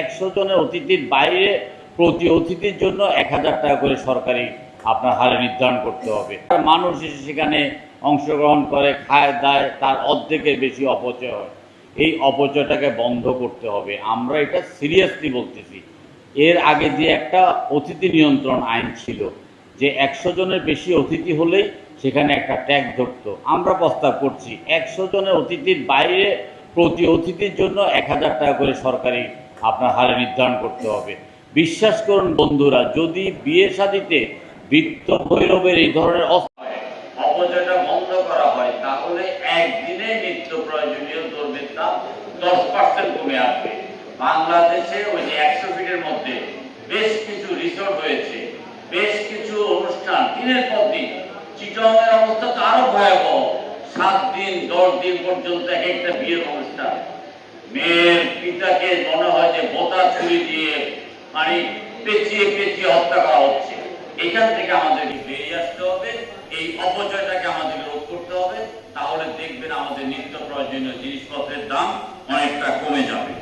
100 জনের অতিথির বাইরে প্রতি অতিথির জন্য 1000 টাকা করে সরকারি আপনার হারে নির্ধারণ করতে হবে। মানুষ এসে সেখানে অংশগ্রহণ করে, খায় দায়, তার অর্ধেকের বেশি অপচয় হয়। এই অপচয়টাকে বন্ধ করতে হবে। আমরা এটা সিরিয়াসলি বলতেছি। এর আগে যে একটা অতিথি নিয়ন্ত্রণ আইন ছিল, যে 100 জনের বেশি অতিথি হলেই সেখানে একটা ট্যাক্স ধরতো। আমরা প্রস্তাব করছি 100 জনের অতিথির বাইরে প্রতি অতিথির জন্য 1000 টাকা করে সরকারি আপনার হারে নির্ধারণ করতে হবে। বিশ্বাস করুন বন্ধুরা, যদি বিয়ে শাদিতে বৃত্ত ভৈরবের এই ধরনের অপচয়টা বন্ধ করা হয়, তাহলে একদিনে নিত্য প্রয়োজনীয় দ্রব্যের দাম 10% কমে আসবে। বাংলাদেশে ওই যে 100 ফিটের মধ্যে বেশ কিছু রিসোর্ট হয়েছে, বেশ কিছু অনুষ্ঠান দিনের পর দিন। চিটংয়ের অবস্থা তো আরো ভয়াবহ। 7 দিন 10 দিন পর্যন্ত এক একটা বিয়ের অনুষ্ঠান। মেয়ের পিতাকে মনে হয় যে বোতা ছুরি দিয়ে মানে পেঁচিয়ে পেঁচিয়ে হত্যা করা হচ্ছে। এখান থেকে আমাদেরকে বেরিয়ে আসতে হবে, এই অপচয়টাকে আমাদের রোধ করতে হবে। তাহলে দেখবেন আমাদের নিত্য প্রয়োজনীয় জিনিসপত্রের দাম অনেকটা কমে যাবে।